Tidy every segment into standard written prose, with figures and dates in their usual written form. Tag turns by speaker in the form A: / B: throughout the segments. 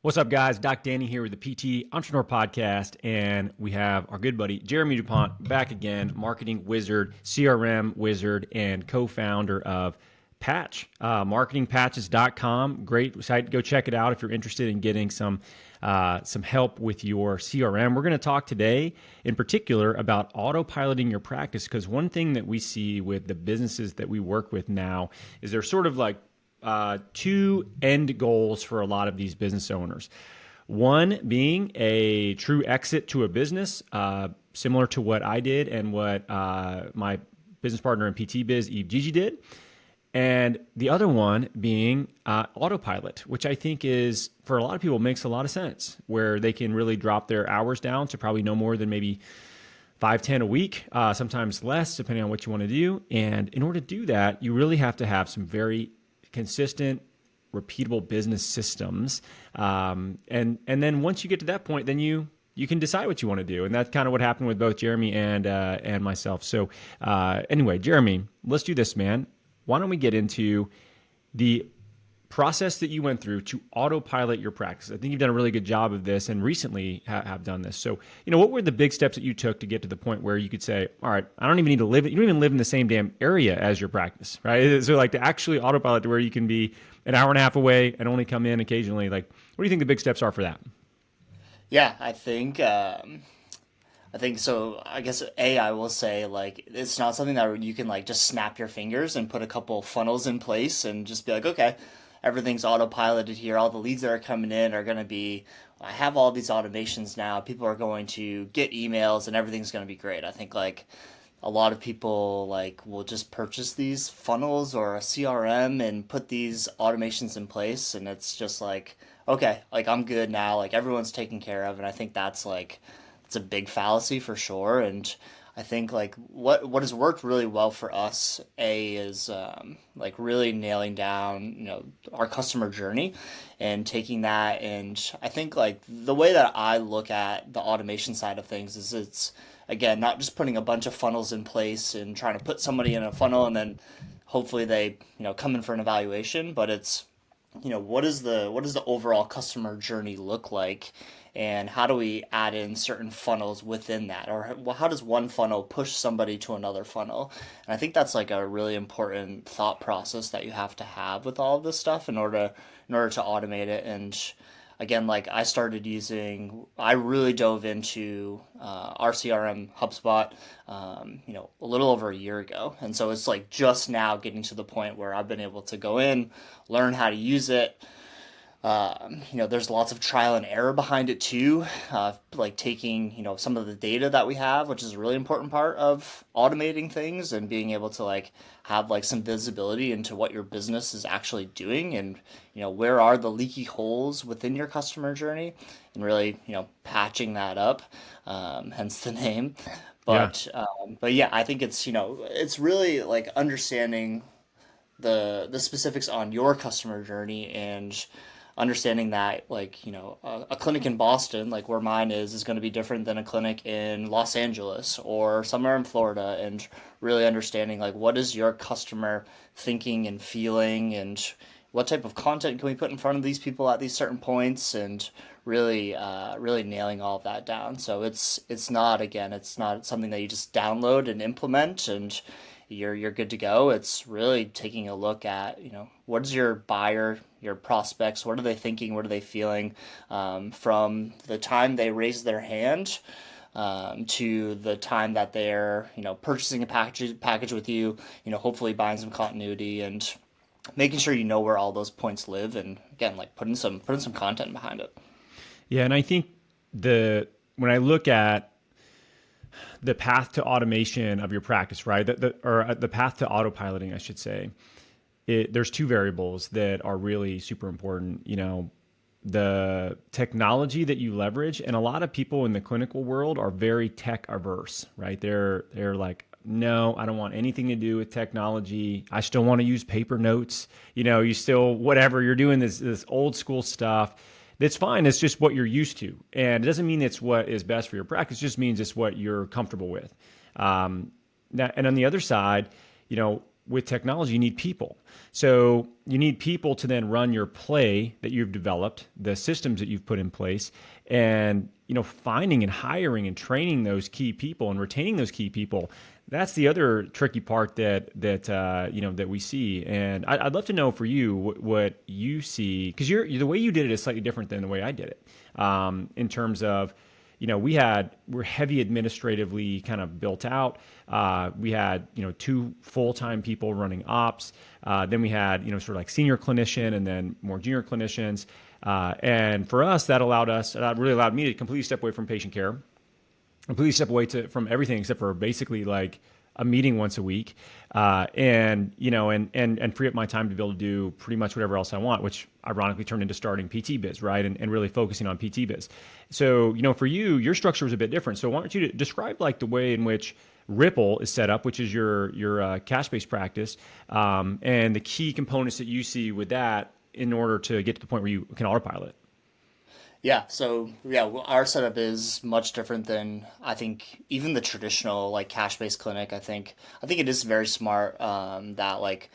A: What's up, guys? Doc Danny here with the PT Entrepreneur Podcast, and we have our good buddy Jeremy DuPont back again, marketing wizard, CRM wizard, and co-founder of Patch, marketingpatches.com. Great site. Go check it out if you're interested in getting some help with your CRM. We're going to talk today in particular about autopiloting your practice, because one thing that we see with the businesses that we work with now is they're sort of like two end goals for a lot of these business owners. One being a true exit to a business, similar to what I did and what my business partner in PT Biz, Eve Gigi, did. And the other one being autopilot, which I think is, for a lot of people, makes a lot of sense, where they can really drop their hours down to probably no more than maybe 5-10 a week, sometimes less, depending on what you want to do. And in order to do that, you really have to have some very consistent, repeatable business systems. And then once you get to that point, then you can decide what you want to do. And that's kind of what happened with both Jeremy and myself. So anyway, Jeremy, let's do this, man. Why don't we get into the process that you went through to autopilot your practice? I think you've done a really good job of this, and recently have done this. So, what were the big steps that you took to get to the point where you could say, all right, I don't even need to live, you don't even live in the same damn area as your practice, right? So like to actually autopilot to where you can be an hour and a half away and only come in occasionally. Like, what do you think the big steps are for that?
B: Yeah, I think so. I guess I will say, like, it's not something that you can like just snap your fingers and put a couple funnels in place and just be like, okay, everything's autopiloted here. All the leads that are coming in are going to be, I have all these automations now. People are going to get emails and everything's going to be great. I think like a lot of people like will just purchase these funnels or a CRM and put these automations in place, and it's just like, okay, like I'm good now. Like everyone's taken care of, and I think that's like it's a big fallacy for sure. And I think like what has worked really well for us, is like really nailing down our customer journey and taking that. And I think like the way that I look at the automation side of things is, it's again not just putting a bunch of funnels in place and trying to put somebody in a funnel and then hopefully they come in for an evaluation, but it's what does the overall customer journey look like, and how do we add in certain funnels within that, or how does one funnel push somebody to another funnel? And I think that's like a really important thought process that you have to have with all of this stuff in order to automate it. And again, like I really dove into our CRM HubSpot, a little over a year ago. And so it's like just now getting to the point where I've been able to go in, learn how to use it. There's lots of trial and error behind it too, like taking, some of the data that we have, which is a really important part of automating things, and being able to like have like some visibility into what your business is actually doing, and, where are the leaky holes within your customer journey, and really, patching that up, hence the name.
A: Yeah.
B: But yeah, I think it's really like understanding the specifics on your customer journey, and understanding that like a clinic in Boston, like where mine is going to be different than a clinic in Los Angeles or somewhere in Florida, and really understanding like what is your customer thinking and feeling, and what type of content can we put in front of these people at these certain points, and really nailing all of that down. So it's not something that you just download and implement and you're good to go. It's really taking a look at, what is your buyer, your prospects, what are they thinking, what are they feeling, from the time they raise their hand, to the time that they're, purchasing a package with you, hopefully buying some continuity, and making sure you know where all those points live, and again, like putting some content behind it.
A: Yeah. And I think when I look at the path to automation of your practice, right? The path to autopiloting, I should say. There's two variables that are really super important. The technology that you leverage, and a lot of people in the clinical world are very tech averse, right? They're like, no, I don't want anything to do with technology. I still want to use paper notes. You still, whatever you're doing, this old school stuff. That's fine. It's just what you're used to. And it doesn't mean it's what is best for your practice. It just means it's what you're comfortable with. And on the other side, with technology, you need people. So you need people to then run your play that you've developed, the systems that you've put in place, and finding and hiring and training those key people and retaining those key people. That's the other tricky part that we see. And I'd love to know for you what you see, because the way you did it is slightly different than the way I did it, in terms of we're heavy administratively kind of built out. We had, 2 full-time people running ops. Then we had, sort of like senior clinician and then more junior clinicians. And for us, that really allowed me to completely step away from patient care, completely step away from everything except for basically like a meeting once a week, and free up my time to be able to do pretty much whatever else I want, which ironically turned into starting PT Biz, right? And really focusing on PT Biz. So, for you, your structure was a bit different. So why don't you describe like the way in which Ripple is set up, which is your cash-based practice, and the key components that you see with that in order to get to the point where you can autopilot.
B: Yeah, so our setup is much different than I think even the traditional like cash-based clinic. I think it is very smart that like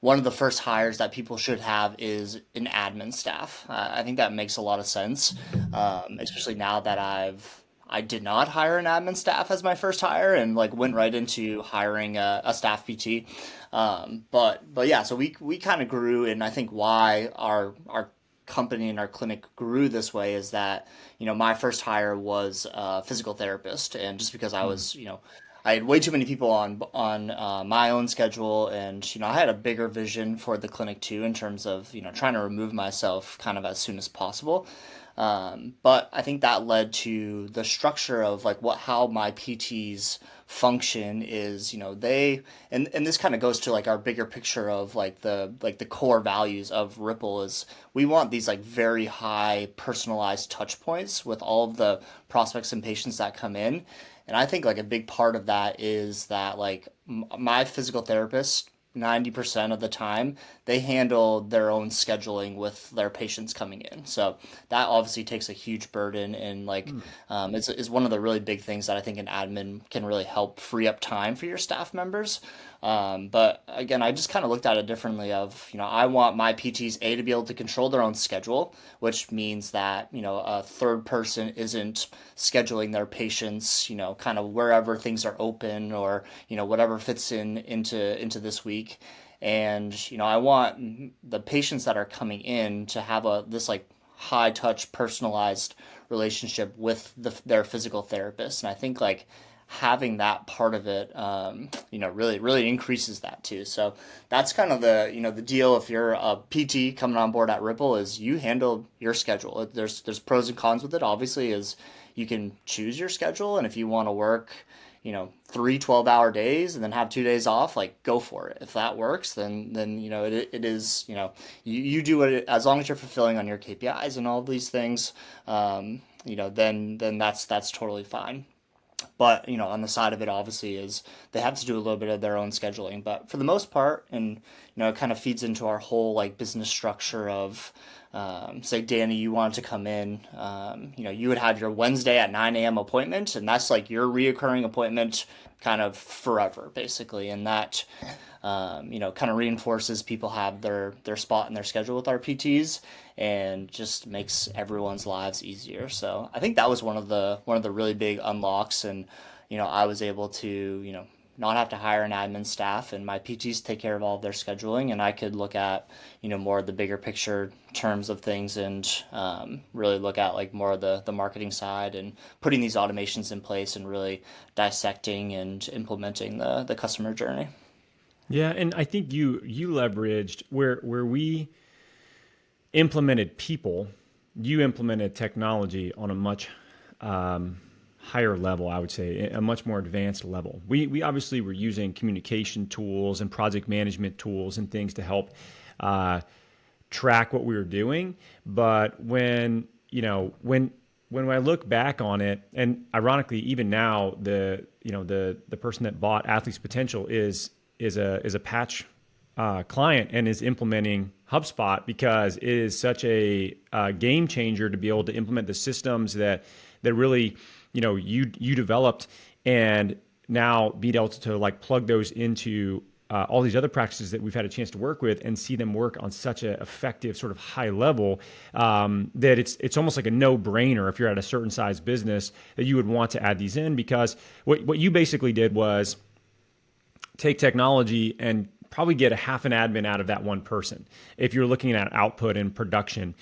B: one of the first hires that people should have is an admin staff. I think that makes a lot of sense, especially now that I did not hire an admin staff as my first hire and like went right into hiring a staff PT. But yeah, so we kind of grew, and I think why our company and our clinic grew this way is that my first hire was a physical therapist, and just because I was I had way too many people on my own schedule, and I had a bigger vision for the clinic too in terms of trying to remove myself kind of as soon as possible. But I think that led to the structure of like how my PTs function is, they and this kind of goes to like our bigger picture of like the core values of Ripple is we want these like very high personalized touch points with all of the prospects and patients that come in. And I think like a big part of that is that like my physical therapist 90% of the time they handle their own scheduling with their patients coming in, so that obviously takes a huge burden, and like it's one of the really big things that I think an admin can really help free up time for your staff members. But again, I just kind of looked at it differently of, I want my PTs to be able to control their own schedule, which means that, a third person isn't scheduling their patients, kind of wherever things are open or, whatever fits into this week. And, I want the patients that are coming in to have this like high touch personalized relationship with their physical therapist. And I think like having that part of it, really increases that too. So that's kind of the deal. If you're a PT coming on board at Ripple, is you handle your schedule. There's pros and cons with it. Obviously, is you can choose your schedule, and if you want to work, 3 12-hour days and then have 2 days off, like go for it. If that works, then it is, you do it as long as you're fulfilling on your KPIs and all of these things, then that's totally fine. But on the side of it, obviously, is they have to do a little bit of their own scheduling. But for the most part, and it kind of feeds into our whole like business structure of, say, Danny, you wanted to come in, you would have your Wednesday at 9 a.m. appointment, and that's like your reoccurring appointment, kind of forever, basically, and that. Kind of reinforces people have their spot in their schedule with our PTs, and just makes everyone's lives easier. So I think that was one of the really big unlocks, and I was able to not have to hire an admin staff, and my PTs take care of all of their scheduling, and I could look at more of the bigger picture terms of things, and really look at like more of the marketing side and putting these automations in place and really dissecting and implementing the customer journey.
A: Yeah, and I think you leveraged where we implemented people, you implemented technology on a much higher level, I would say, a much more advanced level. We obviously were using communication tools and project management tools and things to help track what we were doing. But when I look back on it, and ironically, even now, the person that bought Athletes Potential is a patch client and is implementing HubSpot, because it is such a game changer to be able to implement the systems that really you developed, and now be able to like plug those into all these other practices that we've had a chance to work with and see them work on such an effective sort of high level that it's almost like a no-brainer if you're at a certain size business that you would want to add these in, because what you basically did was take technology and probably get a half an admin out of that one person if you're looking at output and production.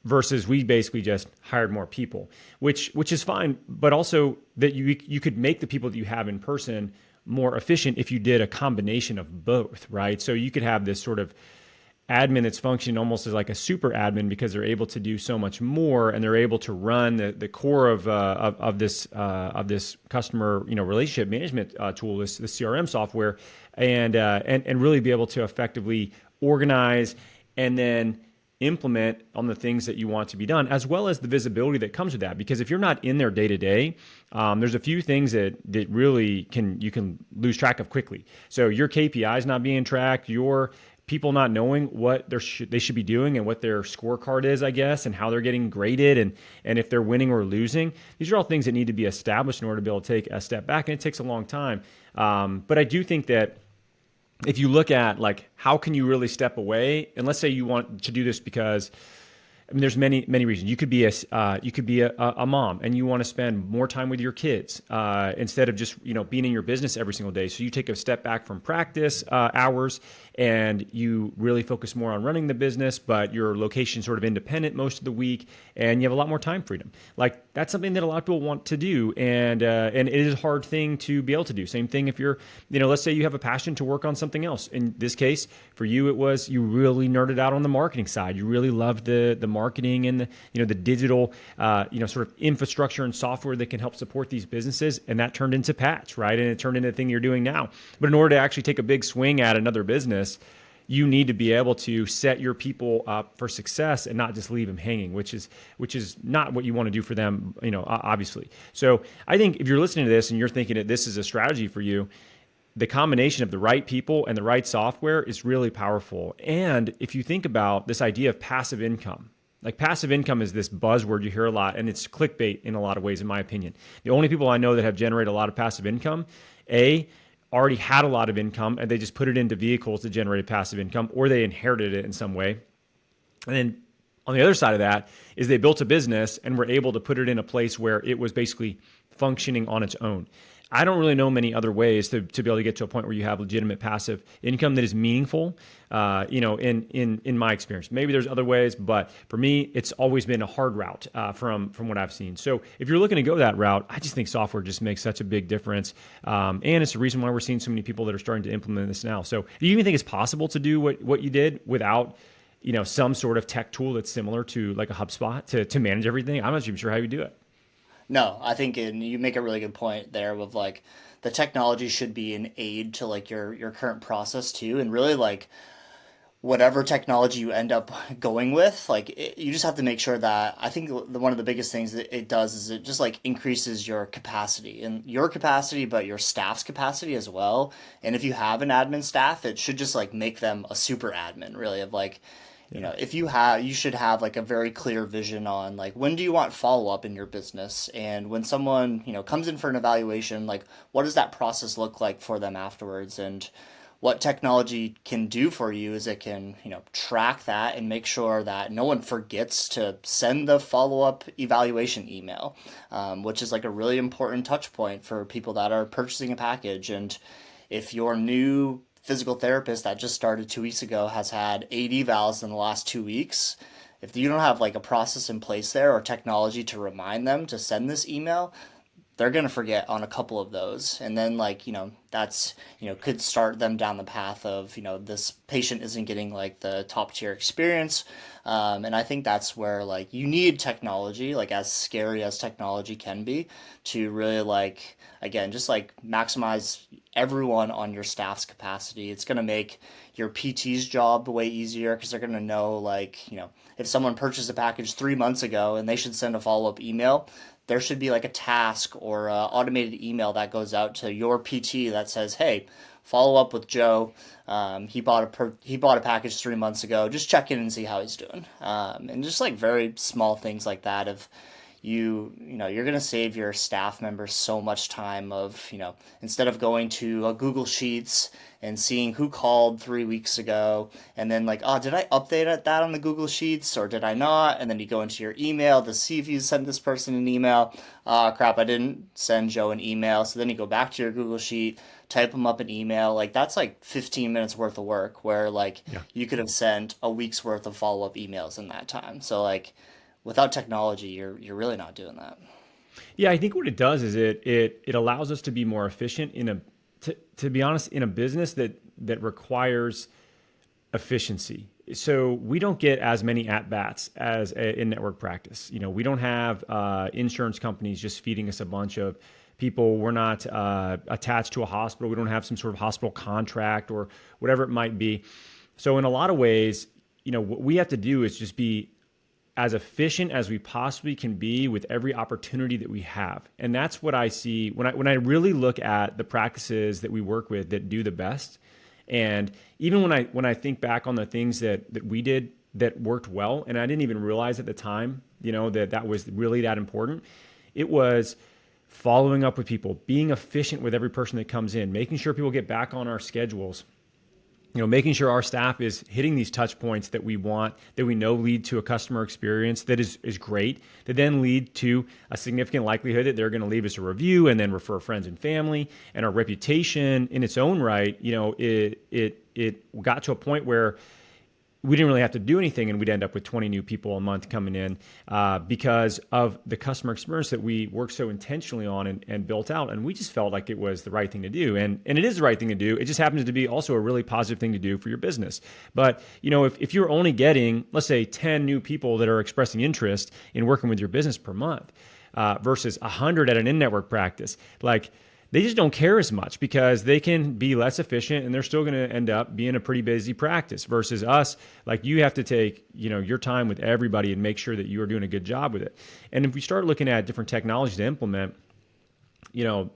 A: Versus we basically just hired more people, which is fine, but also that you could make the people that you have in person more efficient if you did a combination of both, right? So you could have this sort of admin that's functioning almost as like a super admin because they're able to do so much more, and they're able to run the core of this customer relationship management tool, this CRM software, and really be able to effectively organize and then implement on the things that you want to be done, as well as the visibility that comes with that. Because if you're not in there day to day, there's a few things that really you can lose track of quickly. So your KPIs not being tracked, your people not knowing what they should be doing and what their scorecard is, I guess, and how they're getting graded, and if they're winning or losing. These are all things that need to be established in order to be able to take a step back, and it takes a long time. But I do think that if you look at like how can you really step away, and let's say you want to do this because there's many reasons. You could be a mom and you want to spend more time with your kids instead of just being in your business every single day. So you take a step back from practice hours and you really focus more on running the business, but your location sort of independent most of the week, and you have a lot more time freedom. Like that's something that a lot of people want to do, and it is a hard thing to be able to do. Same thing if you're, let's say you have a passion to work on something else. In this case, for you, it was you really nerded out on the marketing side. You really loved the marketing and the digital sort of infrastructure and software that can help support these businesses, and that turned into Patch, right? And it turned into the thing you're doing now. But in order to actually take a big swing at another business, you need to be able to set your people up for success and not just leave them hanging, which is not what you want to do for them, obviously. So I think if you're listening to this and you're thinking that this is a strategy for you, the combination of the right people and the right software is really powerful. And if you think about this idea of passive income, like passive income is this buzzword you hear a lot, and it's clickbait in a lot of ways, in my opinion. The only people I know that have generated a lot of passive income, already had a lot of income and they just put it into vehicles that generated passive income, or they inherited it in some way. And then on the other side of that is they built a business and were able to put it in a place where it was basically functioning on its own. I don't really know many other ways to be able to get to a point where you have legitimate passive income that is meaningful, in my experience. Maybe there's other ways, but for me, it's always been a hard route from what I've seen. So if you're looking to go that route, I just think software just makes such a big difference. And it's the reason why we're seeing so many people that are starting to implement this now. So do you even think it's possible to do what you did without some sort of tech tool that's similar to like a HubSpot to manage everything? I'm not even sure how you do it.
B: No, I think you make a really good point there with like the technology should be an aid to like your current process too, and really like whatever technology you end up going with, like you just have to make sure that I think one of the biggest things that it does is it just like increases your capacity, and your capacity, but your staff's capacity as well. And if you have an admin staff, it should just like make them a super admin, really, of like, if you should have like a very clear vision on like when do you want follow up in your business, and when someone comes in for an evaluation, like what does that process look like for them afterwards. And what technology can do for you is it can track that and make sure that no one forgets to send the follow up evaluation email, which is like a really important touch point for people that are purchasing a package. And if your new physical therapist that just started 2 weeks ago has had 8 evals in the last 2 weeks, if you don't have like a process in place there or technology to remind them to send this email, they're going to forget on a couple of those. And then like, that's, could start them down the path of, this patient isn't getting like the top tier experience. And I think that's where like you need technology, like as scary as technology can be, to really like, again, just like maximize everyone on your staff's capacity. It's going to make your PT's job way easier because they're going to know like, if someone purchased a package 3 months ago and they should send a follow-up email, there should be like a task or a automated email that goes out to your PT that says, hey, follow up with Joe. He bought a package 3 months ago. Just check in and see how he's doing. And just like very small things like that. If you're going to save your staff members so much time of, instead of going to a Google Sheets and seeing who called 3 weeks ago, and then like, oh, did I update that on the Google Sheets or did I not? And then you go into your email to see if you sent this person an email. Ah, crap, I didn't send Joe an email. So then you go back to your Google Sheet, type them up an email. Like that's like 15 minutes worth of work where like
A: Yeah.
B: you could have sent a week's worth of follow-up emails in that time. So like without technology, you're really not doing that.
A: Yeah, I think what it does is it allows us to be more efficient to be honest, in a business that requires efficiency. So we don't get as many at bats as in network practice. We don't have insurance companies just feeding us a bunch of people. We're not attached to a hospital. We don't have some sort of hospital contract or whatever it might be. So in a lot of ways, what we have to do is just be as efficient as we possibly can be with every opportunity that we have. And that's what I see when I really look at the practices that we work with that do the best. And even when I think back on the things that we did that worked well, and I didn't even realize at the time, that was really that important. It was following up with people, being efficient with every person that comes in, making sure people get back on our schedules, making sure our staff is hitting these touch points that we want, that we know lead to a customer experience that is great, that then lead to a significant likelihood that they're going to leave us a review and then refer friends and family. And our reputation in its own right, it got to a point where we didn't really have to do anything, and we'd end up with 20 new people a month coming in because of the customer experience that we worked so intentionally on and built out. And we just felt like it was the right thing to do. And it is the right thing to do. It just happens to be also a really positive thing to do for your business. But, if you're only getting, let's say, 10 new people that are expressing interest in working with your business per month versus 100 at an in-network practice, like, they just don't care as much because they can be less efficient and they're still going to end up being a pretty busy practice versus us. Like, you have to take, your time with everybody and make sure that you are doing a good job with it. And if we start looking at different technologies to implement, the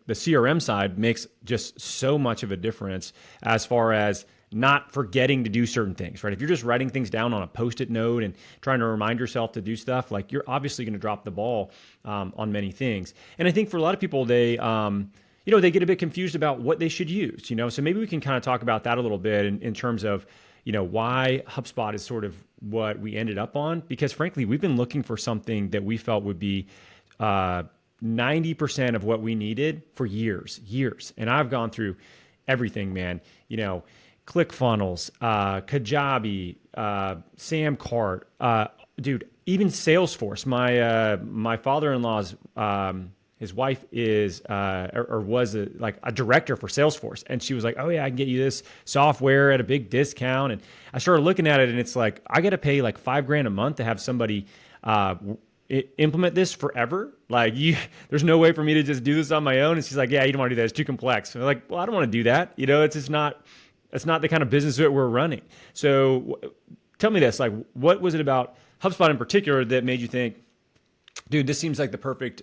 A: CRM side makes just so much of a difference as far as not forgetting to do certain things, right? If you're just writing things down on a Post-it note and trying to remind yourself to do stuff, like, you're obviously going to drop the ball on many things. And I think for a lot of people, they get a bit confused about what they should use, So maybe we can kind of talk about that a little bit in terms of, why HubSpot is sort of what we ended up on. Because frankly, we've been looking for something that we felt would be 90% of what we needed for years. And I've gone through everything, man. ClickFunnels, Kajabi, Samcart, dude, even Salesforce. My father-in-law's his wife is or was a director for Salesforce, and she was like, "Oh yeah, I can get you this software at a big discount." And I started looking at it, and it's like I got to pay like $5,000 a month to have somebody implement this forever. Like, there's no way for me to just do this on my own. And she's like, "Yeah, you don't want to do that. It's too complex." And I'm like, "Well, I don't want to do that. It's just not." That's not the kind of business that we're running. So tell me this, like, what was it about HubSpot in particular that made you think, dude, this seems like the perfect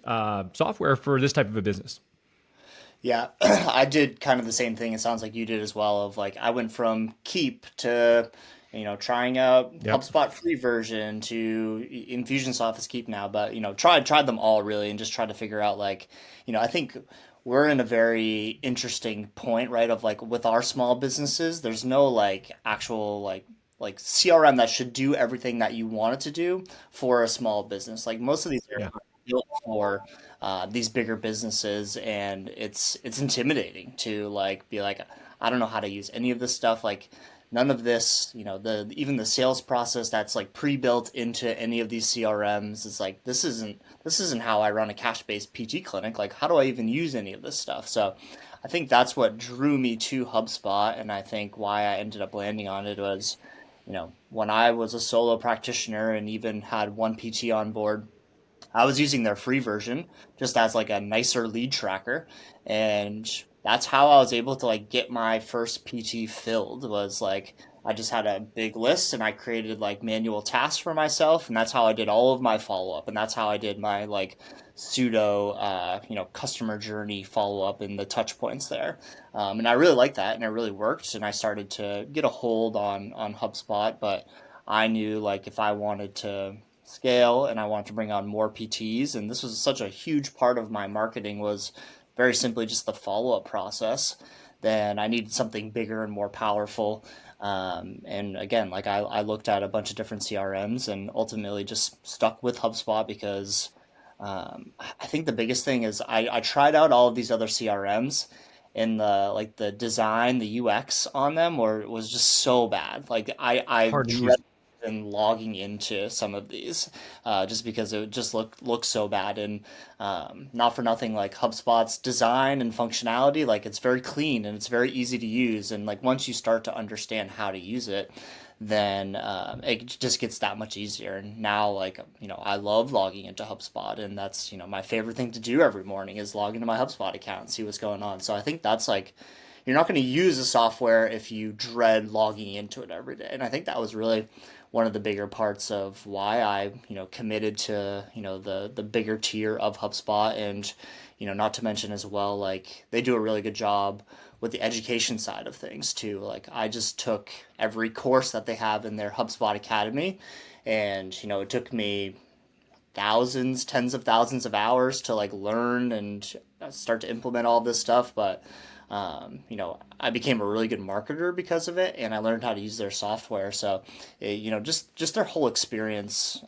A: software for this type of a business?
B: Yeah, I did kind of the same thing. It sounds like you did as well. Of like, I went from Keep to, trying out
A: Yep.
B: HubSpot free version to Infusionsoft is Keep now, but tried them all really, and just tried to figure out like, I think we're in a very interesting point, right? Of like with our small businesses, there's no like actual like CRM that should do everything that you want it to do for a small business. Like most of these are
A: Yeah.
B: built for these bigger businesses, and it's intimidating to like be like, I don't know how to use any of this stuff. Like none of this, the even the sales process that's like pre-built into any of these CRMs is like this isn't how I run a cash-based PT clinic. Like how do I even use any of this stuff? So I think that's what drew me to HubSpot, and I think why I ended up landing on it was, when I was a solo practitioner and even had one PT on board, I was using their free version just as like a nicer lead tracker, and that's how I was able to like get my first PT filled. Was like I just had a big list and I created like manual tasks for myself, and that's how I did all of my follow up, and that's how I did my like pseudo customer journey follow up in the touch points there. And I really liked that, and it really worked, and I started to get a hold on HubSpot. But I knew like if I wanted to scale and I wanted to bring on more PTs. And this was such a huge part of my marketing was very simply just the follow-up process. Then I needed something bigger and more powerful. And again, like I looked at a bunch of different CRMs and ultimately just stuck with HubSpot because I think the biggest thing is I tried out all of these other CRMs and the design, the UX on them was just so bad. Like I
A: Hard to
B: dread
A: use.
B: and logging into some of these just because it just looks so bad. And not for nothing, like HubSpot's design and functionality, like it's very clean and it's very easy to use. And like once you start to understand how to use it, then it just gets that much easier. And now, like, I love logging into HubSpot, and that's, my favorite thing to do every morning is log into my HubSpot account and see what's going on. So I think that's like, you're not going to use the software if you dread logging into it every day. And I think that was really one of the bigger parts of why I, committed to, the bigger tier of HubSpot. And, not to mention as well, like they do a really good job with the education side of things too. Like I just took every course that they have in their HubSpot Academy, and, it took me thousands, tens of thousands of hours to like learn and start to implement all this stuff. But I became a really good marketer because of it, and I learned how to use their software. So, just their whole experience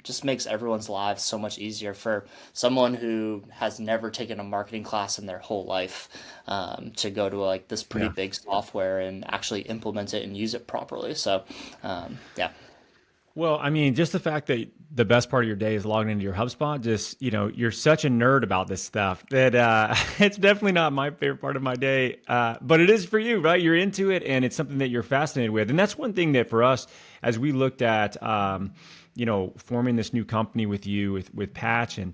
B: just makes everyone's lives so much easier for someone who has never taken a marketing class in their whole life to go to like this pretty
A: Yeah.
B: big software and actually implement it and use it properly. So, yeah.
A: Well, I mean, just the fact that the best part of your day is logging into your HubSpot, just, you're such a nerd about this stuff that it's definitely not my favorite part of my day. But it is for you, right? You're into it and it's something that you're fascinated with. And that's one thing that for us, as we looked at, forming this new company with you, with Patch and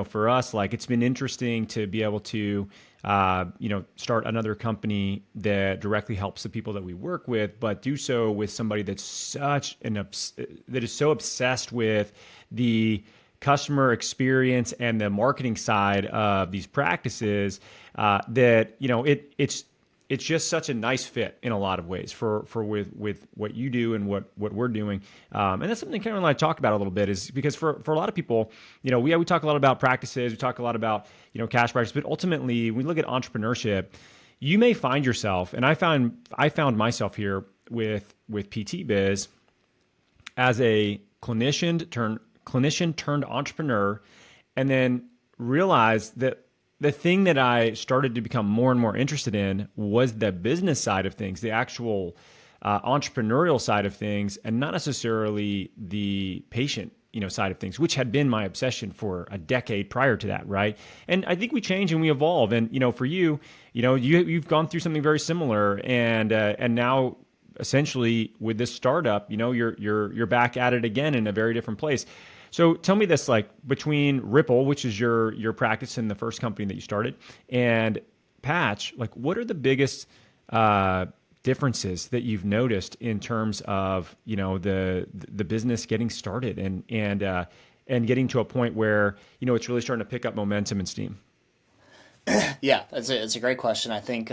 A: for us, like it's been interesting to be able to, start another company that directly helps the people that we work with, but do so with somebody that's that is so obsessed with the customer experience and the marketing side of these practices that it's just such a nice fit in a lot of ways for with what you do and what we're doing. And that's something Cameron and I talk about a little bit is because for a lot of people, we talk a lot about practices, we talk a lot about, cash practice, but ultimately when we look at entrepreneurship, you may find yourself, and I found myself here with PT Biz as a clinician turned entrepreneur, and then realized that the thing that I started to become more and more interested in was the business side of things, the actual entrepreneurial side of things, and not necessarily the patient side of things, which had been my obsession for a decade prior to that, right? And I think we change and we evolve. And for you, you've gone through something very similar, and now essentially with this startup, you're back at it again in a very different place. So tell me this, like between Ripple, which is your practice in the first company that you started, and Patch, like what are the biggest differences that you've noticed in terms of the business getting started and getting to a point where it's really starting to pick up momentum and steam?
B: Yeah, it's a great question. I think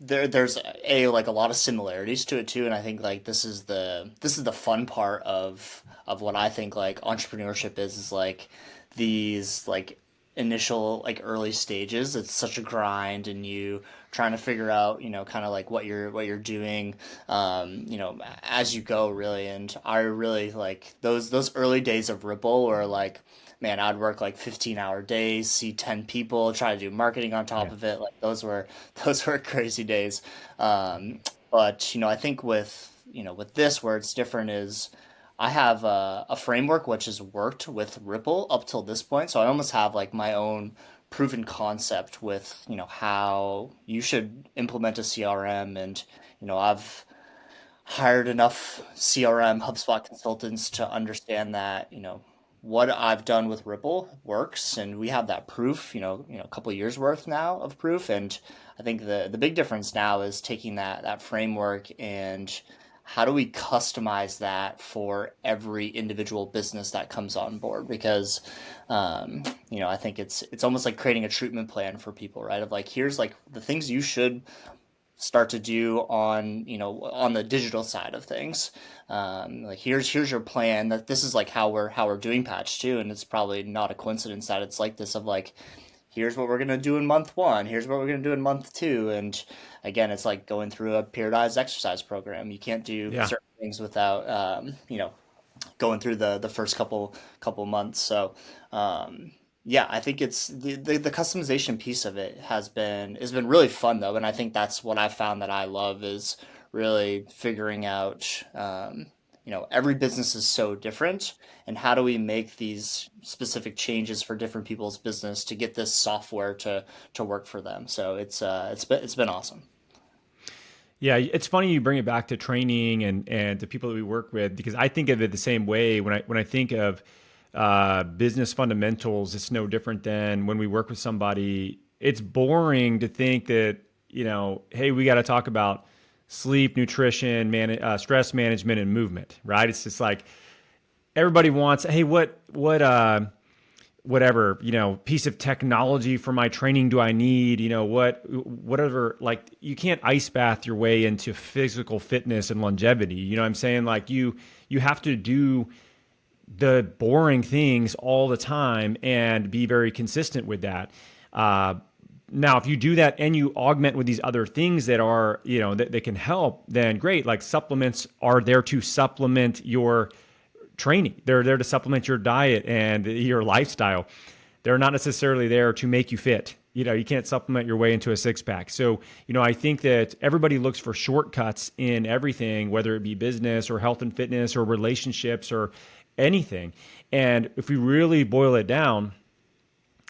B: there's like a lot of similarities to it too, and I think like this is the fun part of what I think like entrepreneurship is like these like initial like early stages. It's such a grind, and you trying to figure out kind of like what you're doing as you go really. And I really like those early days of Ripple where like man, I'd work like 15-hour days, see 10 people, try to do marketing on top
A: Yeah.
B: of it. Like those were crazy days. But I think with this where it's different is I have a framework which has worked with Ripple up till this point. So I almost have like my own proven concept with how you should implement a CRM. And I've hired enough CRM HubSpot consultants to understand that what I've done with Ripple works, and we have that proof. A couple of years worth now of proof. And I think the big difference now is taking that framework and how do we customize that for every individual business that comes on board? Because I think it's almost like creating a treatment plan for people, right? Of like here's like the things you should start to do on, on the digital side of things. Like here's your plan, that this is like how we're doing patch too. And it's probably not a coincidence that it's like this, of like, here's what we're going to do in month one, here's what we're going to do in month two. And again, it's like going through a periodized exercise program. You can't do
A: Yeah.
B: certain things without, going through the first couple months. So, yeah, I think it's the customization piece of it has been really fun though, and I think that's what I found that I love, is really figuring out. Every business is so different, and how do we make these specific changes for different people's business to get this software to work for them. So it's been awesome.
A: Yeah, it's funny you bring it back to training and the people that we work with, because I think of it the same way when I think of business fundamentals. It's no different than when we work with somebody. It's boring to think that, hey, we got to talk about sleep, nutrition, stress management, and movement, right? It's just like everybody wants, hey, whatever, piece of technology for my training do I need? Whatever, like you can't ice bath your way into physical fitness and longevity. You know what I'm saying? Like you have to do the boring things all the time and be very consistent with that. Now, if you do that and you augment with these other things that are, that can help, then great. Like supplements are there to supplement your training. They're there to supplement your diet and your lifestyle. They're not necessarily there to make you fit. You can't supplement your way into a six pack. So, I think that everybody looks for shortcuts in everything, whether it be business or health and fitness or relationships or anything. And if we really boil it down,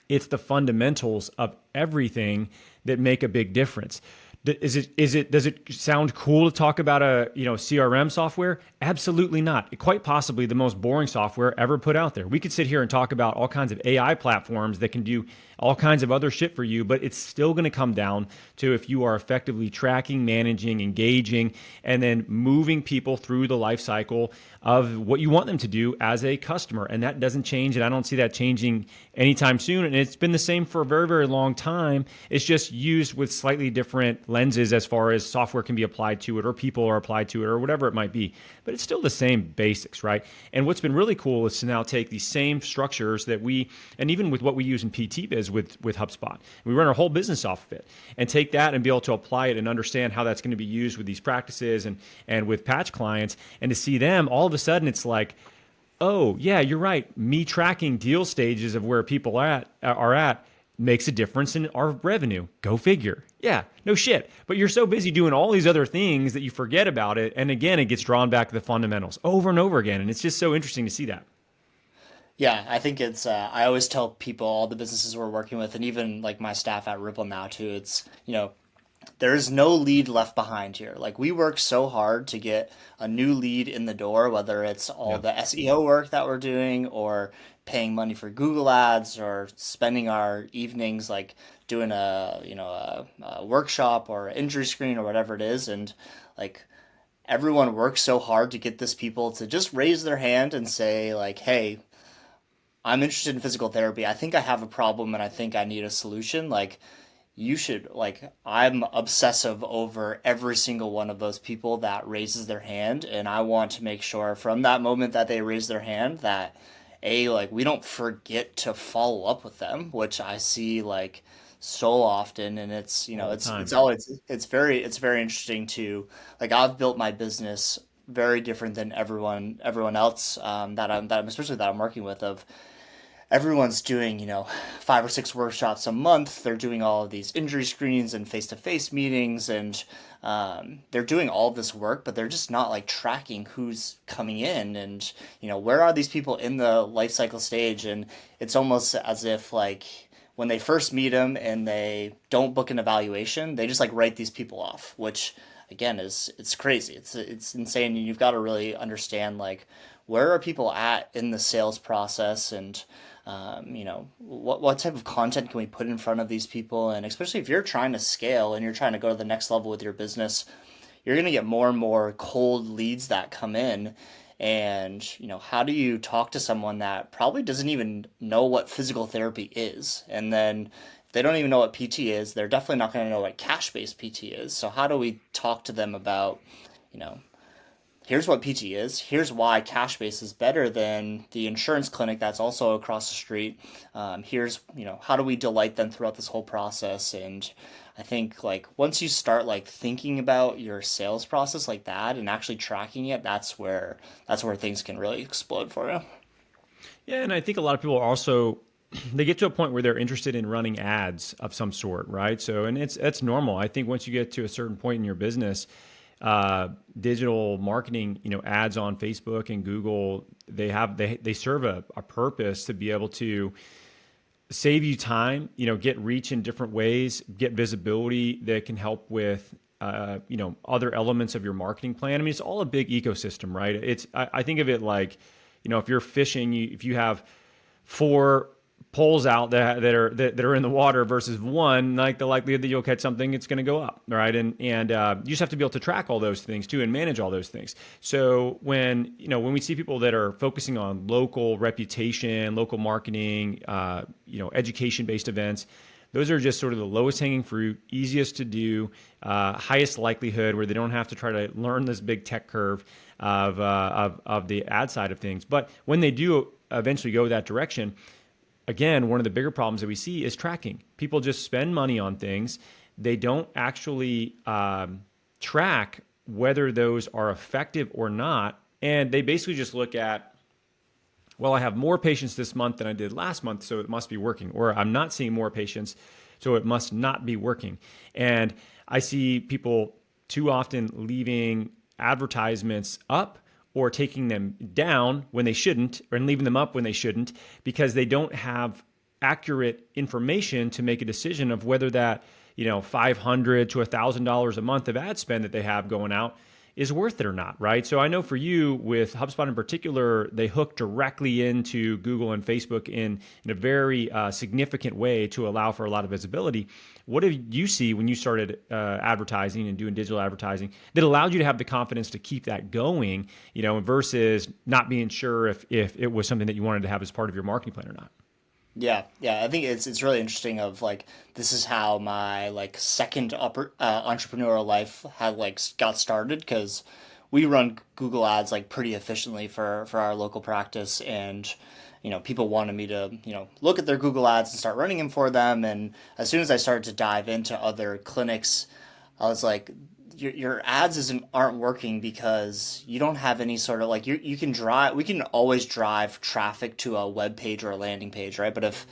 A: it's the fundamentals of everything that make a big difference. Does it sound cool to talk about a CRM software? Absolutely not. Quite possibly the most boring software ever put out there. We could sit here and talk about all kinds of AI platforms that can do all kinds of other shit for you, but it's still going to come down to if you are effectively tracking, managing, engaging, and then moving people through the life cycle of what you want them to do as a customer. And that doesn't change, and I don't see that changing anytime soon. And it's been the same for a very, very long time. It's just used with slightly different lenses as far as software can be applied to it, or people are applied to it, or whatever it might be. But it's still the same basics, right? And what's been really cool is to now take these same structures that and even with what we use in PT Biz with HubSpot, we run our whole business off of it, and take that and be able to apply it and understand how that's going to be used with these practices and with patch clients, and to see them all of a sudden, it's like, oh yeah, you're right. Me tracking deal stages of where people are at makes a difference in our revenue. Go figure. Yeah, no shit. But you're so busy doing all these other things that you forget about it. And again, it gets drawn back to the fundamentals over and over again. And it's just so interesting to see that.
B: Yeah, I think it's. I always tell people, all the businesses we're working with, and even like my staff at Ripple now too. It's, there is no lead left behind here. Like, we work so hard to get a new lead in the door, whether it's all
A: Yeah.
B: the SEO work that we're doing, or paying money for Google ads, or spending our evenings like doing a workshop or injury screen or whatever it is. And like, everyone works so hard to get this people to just raise their hand and say like, hey, I'm interested in physical therapy. I think I have a problem and I think I need a solution. Like, you should, like, I'm obsessive over every single one of those people that raises their hand, and I want to make sure from that moment that they raise their hand that, like, we don't forget to follow up with them, which I see like so often. And it's,
A: All the
B: it's
A: time.
B: always, it's very interesting to, like, I've built my business very different than everyone else, that I'm especially that I'm working with. Of everyone's doing, 5 or 6 workshops a month. They're doing all of these injury screenings and face-to-face meetings, and they're doing all of this work, but they're just not like tracking who's coming in, and where are these people in the life cycle stage. And it's almost as if, like, when they first meet them and they don't book an evaluation, they just like write these people off, which again is it's crazy. It's insane. And you've got to really understand, like, where are people at in the sales process, and what type of content can we put in front of these people. And especially if you're trying to scale and you're trying to go to the next level with your business, you're going to get more and more cold leads that come in. And how do you talk to someone that probably doesn't even know what physical therapy is, and then they don't even know what PT is. They're definitely not going to know what cash-based PT is. So how do we talk to them about, you know, here's what PT is. Here's why cash base is better than the insurance clinic that's also across the street. Here's, how do we delight them throughout this whole process? And I think like once you start like thinking about your sales process like that and actually tracking it, that's where things can really explode for you.
A: Yeah, and I think a lot of people are also they get to a point where they're interested in running ads of some sort, right? So, and it's normal. I think once you get to a certain point in your business, digital marketing, ads on Facebook and Google, they serve a purpose to be able to save you time, get reach in different ways, get visibility that can help with other elements of your marketing plan. I mean, it's all a big ecosystem, right? I think of it like, if you're fishing, if you have four poles out that are in the water versus one, like the likelihood that you'll catch something, it's going to go up, right? And you just have to be able to track all those things too and manage all those things. So when we see people that are focusing on local reputation, local marketing, education based events, those are just sort of the lowest hanging fruit, easiest to do, highest likelihood, where they don't have to try to learn this big tech curve of the ad side of things. But when they do eventually go that direction, again, one of the bigger problems that we see is tracking. People just spend money on things. They don't actually track whether those are effective or not. And they basically just look at, well, I have more patients this month than I did last month, so it must be working. Or I'm not seeing more patients, so it must not be working. And I see people too often leaving advertisements up or taking them down when they shouldn't, and leaving them up when they shouldn't, because they don't have accurate information to make a decision of whether that $500 to $1,000 a month of ad spend that they have going out is worth it or not, right? So I know for you with HubSpot in particular, they hook directly into Google and Facebook in a very significant way to allow for a lot of visibility. What did you see when you started advertising and doing digital advertising that allowed you to have the confidence to keep that going, versus not being sure if it was something that you wanted to have as part of your marketing plan or not?
B: Yeah, yeah, I think it's really interesting. Of like, this is how my like second entrepreneurial life had like got started, because we run Google Ads like pretty efficiently for our local practice, and people wanted me to look at their Google Ads and start running them for them. And as soon as I started to dive into other clinics, I was like, your ads aren't working because you don't have any sort of like you can drive, we can always drive traffic to a web page or a landing page, right? But if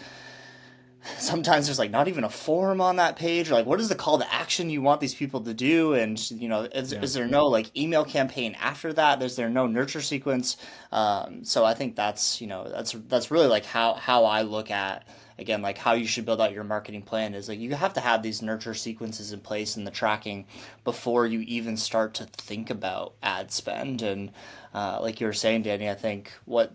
B: sometimes there's like not even a form on that page, or like what is the call to action you want these people to do? And
A: Yeah.
B: is there no like email campaign after that? Is there no nurture sequence? So I think that's really like how I look at, again, like how you should build out your marketing plan is like you have to have these nurture sequences in place and the tracking before you even start to think about ad spend. And like you were saying, Danny, I think what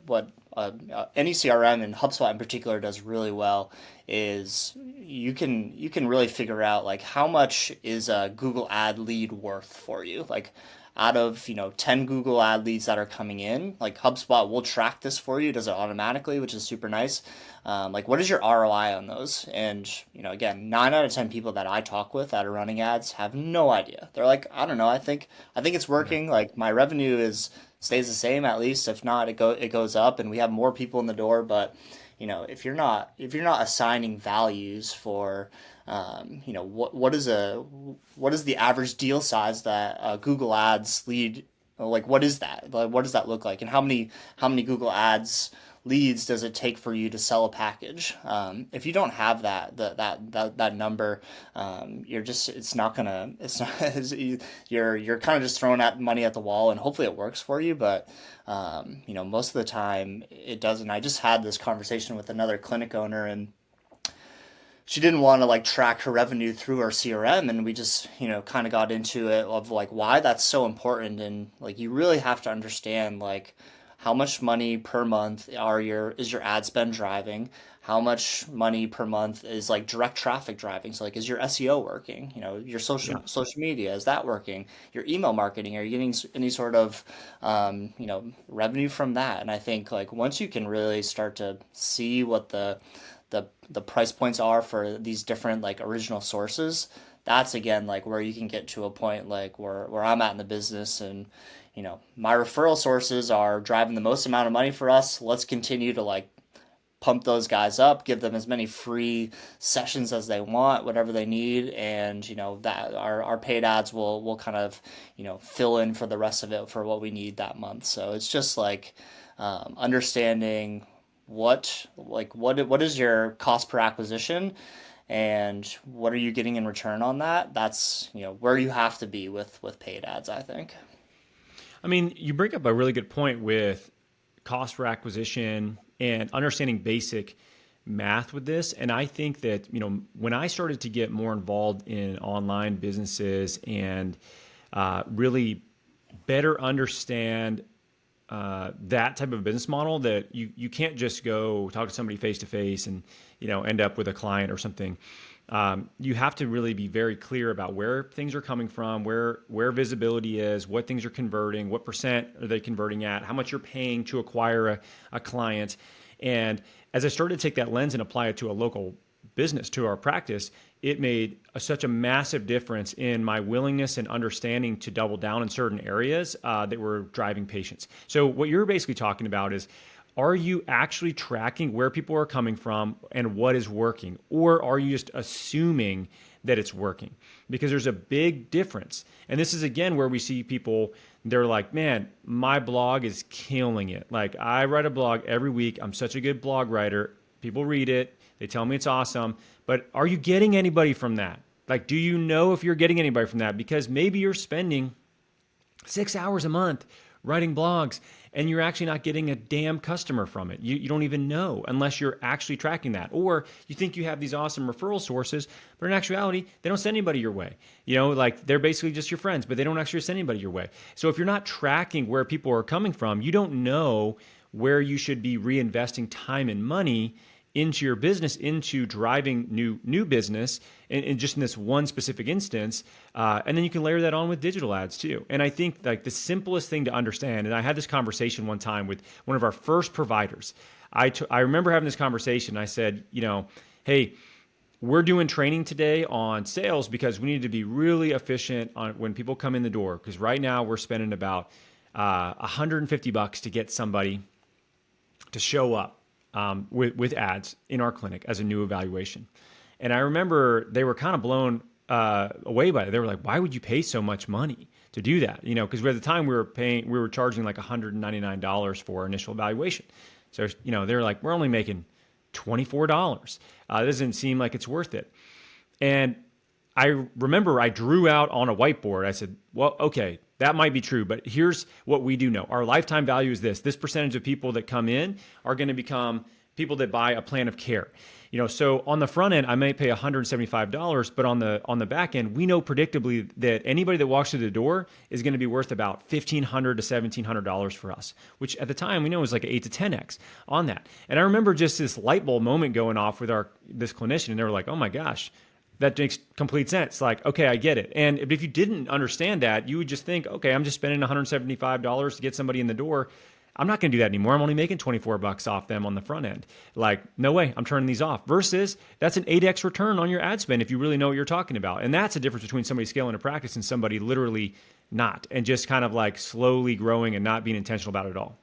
B: any CRM, and HubSpot in particular, does really well is you can really figure out like how much is a Google ad lead worth for you. Like out of 10 Google ad leads that are coming in, like HubSpot will track this for you, does it automatically, which is super nice. Like what is your ROI on those? And again, 9 out of 10 people that I talk with that are running ads have no idea. They're like, I don't know, I think it's
A: Yeah.
B: working. Like my revenue is stays the same, at least. If not, it goes up, and we have more people in the door. But if you're not assigning values for what is the average deal size that Google Ads lead, like what is that, like what does that look like, and how many Google Ads leads does it take for you to sell a package? If you don't have that number, it's not you're kind of just throwing at money at the wall, and hopefully it works for you, but most of the time it doesn't. I just had this conversation with another clinic owner, and she didn't want to like track her revenue through our CRM, and we just kind of got into it of like why that's so important. And like you really have to understand like how much money per month is your ad spend driving, how much money per month is like direct traffic driving. So like, is your SEO working? Your social
A: Yeah.
B: social media, is that working? Your email marketing, are you getting any sort of revenue from that? And I think like once you can really start to see what the price points are for these different like original sources, that's again like where you can get to a point like where I'm at in the business, and my referral sources are driving the most amount of money for us. Let's continue to like pump those guys up, give them as many free sessions as they want, whatever they need, and that our paid ads will kind of fill in for the rest of it for what we need that month. So it's just like understanding what is your cost per acquisition and what are you getting in return on that. That's where you have to be with paid ads, I think.
A: I mean, you bring up a really good point with cost per acquisition and understanding basic math with this. And I think that, when I started to get more involved in online businesses and really better understand that type of business model, that you can't just go talk to somebody face to face and end up with a client or something. You have to really be very clear about where things are coming from, where visibility is, what things are converting, what percent are they converting at, how much you're paying to acquire a client. And as I started to take that lens and apply it to a local business, to our practice, it made such a massive difference in my willingness and understanding to double down in certain areas that were driving patients. So what you're basically talking about is, are you actually tracking where people are coming from and what is working? Or are you just assuming that it's working? Because there's a big difference. And this is, again, where we see people, they're like, man, my blog is killing it. Like, I write a blog every week. I'm such a good blog writer. People read it. They tell me it's awesome. But are you getting anybody from that? Like, do you know if you're getting anybody from that? Because maybe you're spending 6 hours a month writing blogs and you're actually not getting a damn customer from it. You don't even know unless you're actually tracking that. Or you think you have these awesome referral sources, but in actuality, they don't send anybody your way. Like, they're basically just your friends, but they don't actually send anybody your way. So if you're not tracking where people are coming from, you don't know where you should be reinvesting time and money into your business, into driving new business, and just in this one specific instance. And then you can layer that on with digital ads too. And I think like the simplest thing to understand, and I had this conversation one time with one of our first providers. I remember having this conversation. I said, hey, we're doing training today on sales because we need to be really efficient on when people come in the door. Because right now we're spending about $150 to get somebody to show up with ads in our clinic as a new evaluation. And I remember they were kind of blown away by it. They were like, why would you pay so much money to do that? Because at the time we were charging like $199 for initial evaluation. So, they were like, we're only making $24. It doesn't seem like it's worth it. And I remember I drew out on a whiteboard. I said, well, okay, that might be true, but here's what we do know. Our lifetime value is this. This percentage of people that come in are going to become people that buy a plan of care. So on the front end, I may pay $175, but on the back end, we know predictably that anybody that walks through the door is going to be worth about $1,500 to $1,700 for us, which at the time we know is like an 8 to 10x on that. And I remember just this light bulb moment going off with this clinician, and they were like, oh my gosh, that makes complete sense. Like, okay, I get it. And if you didn't understand that, you would just think, okay, I'm just spending $175 to get somebody in the door. I'm not going to do that anymore. I'm only making $24 off them on the front end. Like, no way, I'm turning these off. Versus that's an 8x return on your ad spend if you really know what you're talking about. And that's the difference between somebody scaling a practice and somebody literally not, and just kind of like slowly growing and not being intentional about it at all.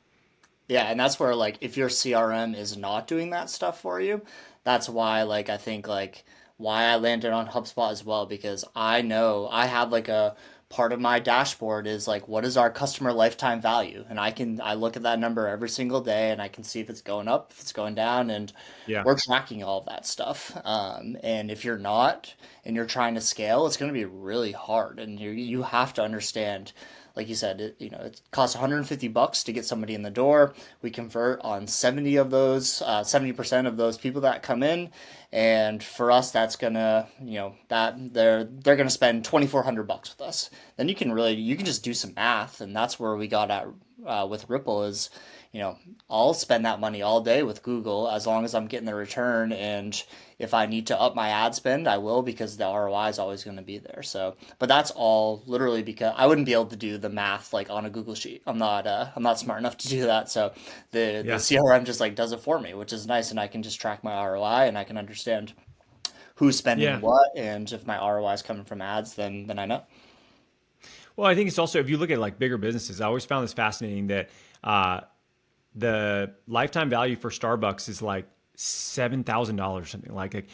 B: Yeah, and that's where like if your CRM is not doing that stuff for you, that's why like I think like why I landed on HubSpot as well, because I know I have like a part of my dashboard is like what is our customer lifetime value, and I look at that number every single day and I can see if it's going up, if it's going down, and
A: Yeah.
B: we're tracking all of that stuff. And if you're not and you're trying to scale, it's going to be really hard, and you have to understand. Like you said, it costs $150 to get somebody in the door. We convert on 70% of those people that come in, and for us, that's gonna, that they're gonna spend $2,400 with us. Then you can just do some math, and that's where we got at with Ripple is, I'll spend that money all day with Google as long as I'm getting the return. And if I need to up my ad spend, I will, because the ROI is always going to be there. So, but that's all literally because I wouldn't be able to do the math like on a Google sheet. I'm not smart enough to do that. So the
A: Yeah.
B: CRM just like does it for me, which is nice, and I can just track my ROI and I can understand who's spending
A: Yeah.
B: what, and if my ROI is coming from ads, then I know.
A: Well, I think it's also, if you look at like bigger businesses, I always found this fascinating that uh, the lifetime value for Starbucks is like $7,000, something like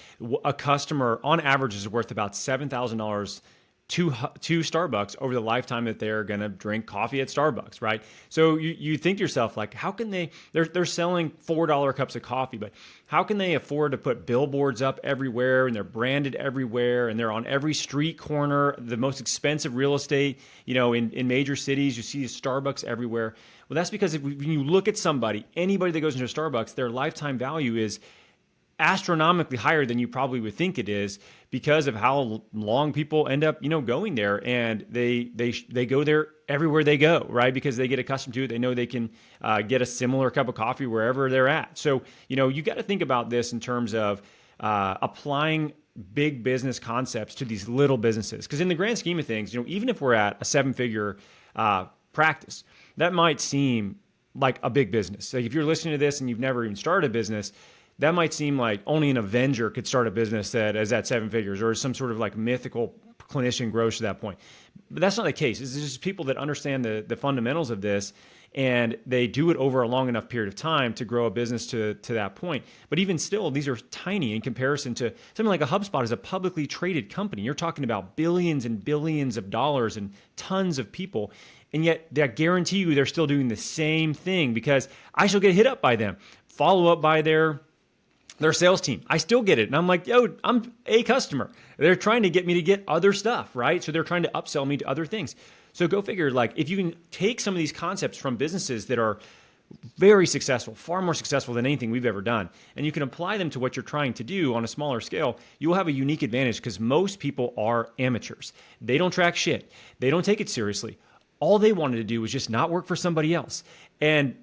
A: a customer on average is worth about $7,000 to Starbucks over the lifetime that they're going to drink coffee at Starbucks, right? So you think to yourself, like, how can they're selling $4 cups of coffee, but how can they afford to put billboards up everywhere, and they're branded everywhere, and they're on every street corner, the most expensive real estate, in major cities, you see Starbucks everywhere. Well, that's because when you look at anybody that goes into a Starbucks, their lifetime value is astronomically higher than you probably would think it is, because of how long people end up, going there, and they go there everywhere they go, right? Because they get accustomed to it. They know they can get a similar cup of coffee wherever they're at. So, you got to think about this in terms of applying big business concepts to these little businesses. Because in the grand scheme of things, even if we're at a seven-figure practice, that might seem like a big business. Like if you're listening to this and you've never even started a business, that might seem like only an Avenger could start a business that is at seven figures, or some sort of like mythical clinician grows to that point. But that's not the case. It's just people that understand the fundamentals of this, and they do it over a long enough period of time to grow a business to that point. But even still, these are tiny in comparison to something like a HubSpot is a publicly traded company. You're talking about billions and billions of dollars and tons of people. And yet I guarantee you they're still doing the same thing, because I shall get hit up by them, follow up by their sales team. I still get it. And I'm like, yo, I'm a customer. They're trying to get me to get other stuff, right? So they're trying to upsell me to other things. So go figure, like if you can take some of these concepts from businesses that are very successful, far more successful than anything we've ever done, and you can apply them to what you're trying to do on a smaller scale, you will have a unique advantage, because most people are amateurs. They don't track shit. They don't take it seriously. All they wanted to do was just not work for somebody else. And,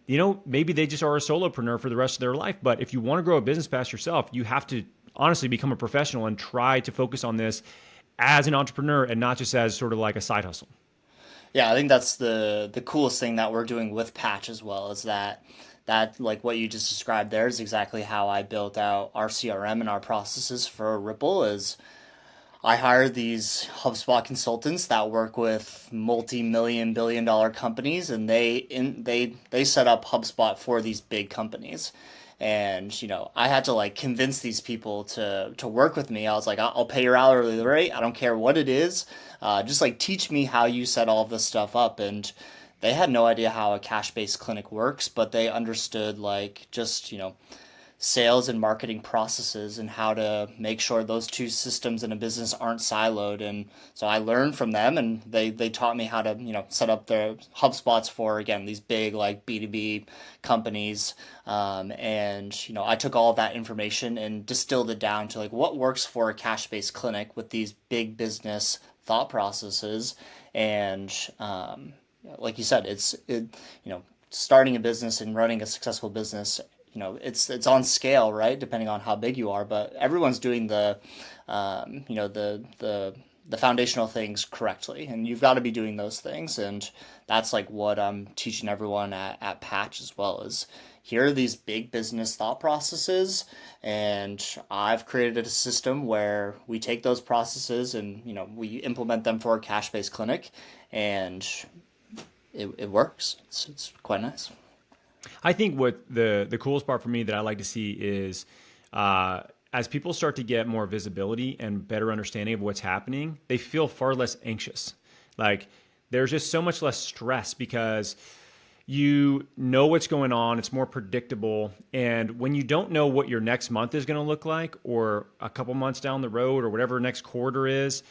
A: maybe they just are a solopreneur for the rest of their life. But if you want to grow a business past yourself, you have to honestly become a professional and try to focus on this as an entrepreneur and not just as sort of like a side hustle.
B: Yeah, I think that's the coolest thing that we're doing with Patch as well, is that like what you just described there is exactly how I built out our CRM and our processes for Ripple. Is I hire these HubSpot consultants that work with multi-million, billion-dollar companies, and they set up HubSpot for these big companies. And I had to like convince these people to work with me. I was like, I'll pay your hourly rate. I don't care what it is. Just like teach me how you set all this stuff up. And they had no idea how a cash-based clinic works, but they understood like just sales and marketing processes and how to make sure those two systems in a business aren't siloed. And so I learned from them, and they taught me how to, set up their HubSpots for, again, these big like B2B companies. And I took all of that information and distilled it down to like what works for a cash-based clinic with these big business thought processes. And like you said, starting a business and running a successful business, it's on scale, right? Depending on how big you are, but everyone's doing the foundational things correctly, and you've got to be doing those things. And that's like what I'm teaching everyone at Patch as well, is here are these big business thought processes, and I've created a system where we take those processes and we implement them for a cash-based clinic, and it works. It's quite nice.
A: I think what the coolest part for me that I like to see is as people start to get more visibility and better understanding of what's happening, they feel far less anxious. Like there's just so much less stress, because you know what's going on. It's more predictable. And when you don't know what your next month is going to look like, or a couple months down the road, or whatever next quarter is,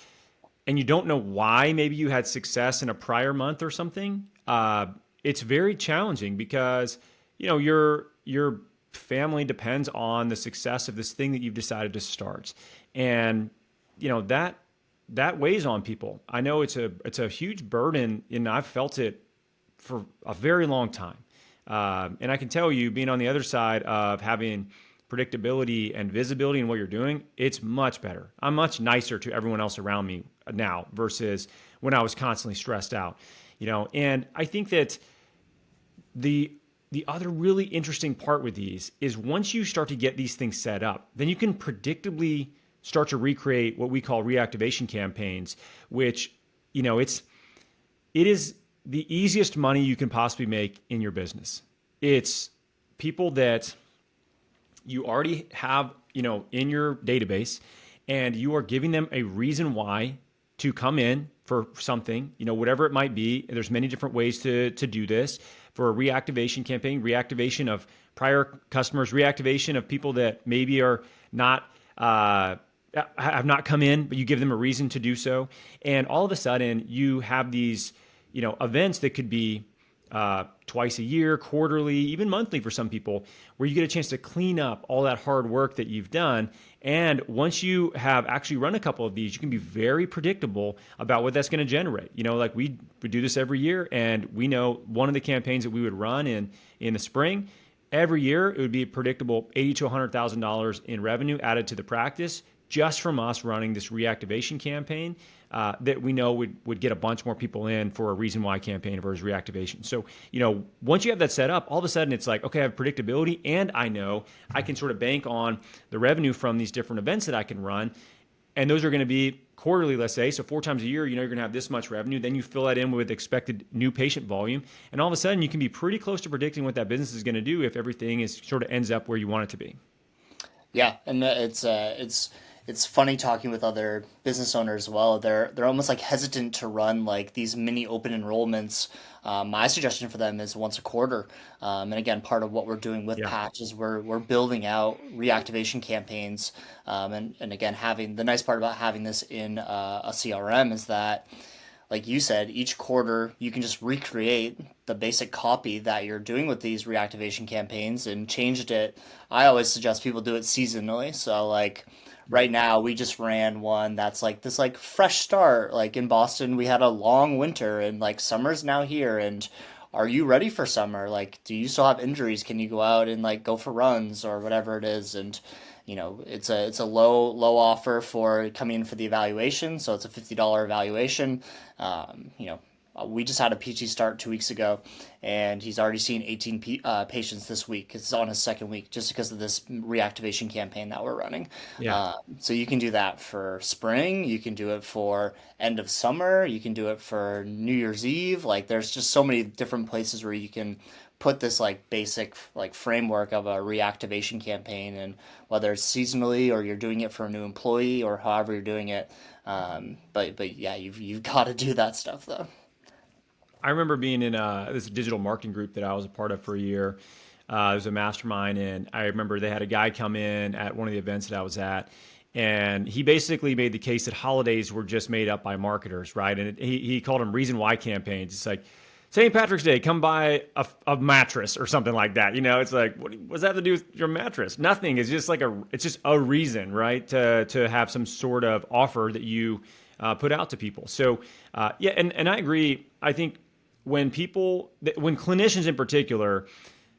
A: and you don't know why maybe you had success in a prior month or something, it's very challenging, because your family depends on the success of this thing that you've decided to start, and that weighs on people. I know it's a huge burden, and I've felt it for a very long time. And I can tell you, being on the other side of having predictability and visibility in what you're doing, it's much better. I'm much nicer to everyone else around me now versus when I was constantly stressed out, and I think that the other really interesting part with these is once you start to get these things set up, then you can predictably start to recreate what we call reactivation campaigns, which, it is the easiest money you can possibly make in your business. It's people that you already have, in your database, and you are giving them a reason why to come in for something, whatever it might be. There's many different ways to do this. For a reactivation campaign, reactivation of prior customers, reactivation of people that maybe are not have not come in, but you give them a reason to do so. And all of a sudden you have these, events that could be twice a year, quarterly, even monthly for some people, where you get a chance to clean up all that hard work that you've done. And once you have actually run a couple of these, you can be very predictable about what that's going to generate. Like we do this every year, and we know one of the campaigns that we would run in the spring, every year it would be a predictable $80,000 to $100,000 in revenue added to the practice just from us running this reactivation campaign that we know would get a bunch more people in for a reason why campaign versus reactivation. So, once you have that set up, all of a sudden it's like, okay, I have predictability, and I know I can sort of bank on the revenue from these different events that I can run. And those are going to be quarterly, let's say. So 4 times a year, you're going to have this much revenue. Then you fill that in with expected new patient volume. And all of a sudden you can be pretty close to predicting what that business is going to do if everything is sort of ends up where you want it to be.
B: Yeah, and it's funny talking with other business owners as well. They're almost like hesitant to run like these mini open enrollments. My suggestion for them is once a quarter. And again, part of what we're doing with Patch is we're building out reactivation campaigns. And again, having the nice part about having this in a CRM is that, like you said, each quarter you can just recreate the basic copy that you're doing with these reactivation campaigns and changed it. I always suggest people do it seasonally. So like right now we just ran one that's like this like fresh start. Like in Boston, we had a long winter, and like summer's now here. And are you ready for summer? Like, do you still have injuries? Can you go out and like go for runs or whatever it is? And it's a low offer for coming in for the evaluation. So it's a $50 evaluation. We just had a PT start 2 weeks ago, and he's already seen 18 patients this week. It's on his second week just because of this reactivation campaign that we're running.
A: Yeah.
B: So you can do that for spring. You can do it for end of summer. You can do it for New Year's Eve. Like there's just so many different places where you can put this like basic like framework of a reactivation campaign, and whether it's seasonally or you're doing it for a new employee or however you're doing it. But yeah, you've got to do that stuff though.
A: I remember being in this digital marketing group that I was a part of for a year. It was a mastermind, and I remember they had a guy come in at one of the events that I was at, and he basically made the case that holidays were just made up by marketers, right? And he called them reason why campaigns. It's like, St. Patrick's Day, come buy a mattress or something like that. It's like, what's that have to do with your mattress? Nothing. It's just it's just a reason, right? To have some sort of offer that you put out to people. So yeah, and I agree. I think when clinicians in particular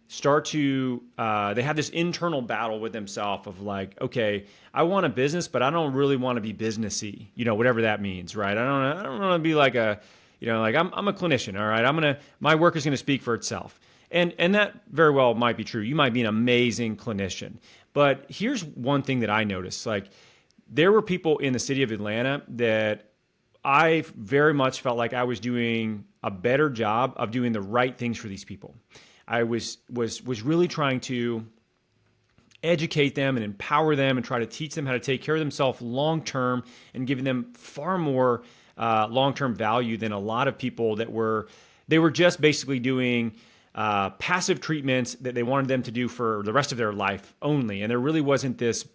A: start to, they have this internal battle with themselves of like, okay, I want a business, but I don't really want to be businessy, whatever that means, right? I don't want to be like like I'm a clinician, all right? My work is going to speak for itself. And that very well might be true. You might be an amazing clinician. But here's one thing that I noticed. Like there were people in the city of Atlanta that I very much felt like I was doing a better job of doing the right things for these people. I was really trying to educate them and empower them and try to teach them how to take care of themselves long-term and giving them far more long-term value than a lot of people that were just basically doing passive treatments that they wanted them to do for the rest of their life only. And there really wasn't this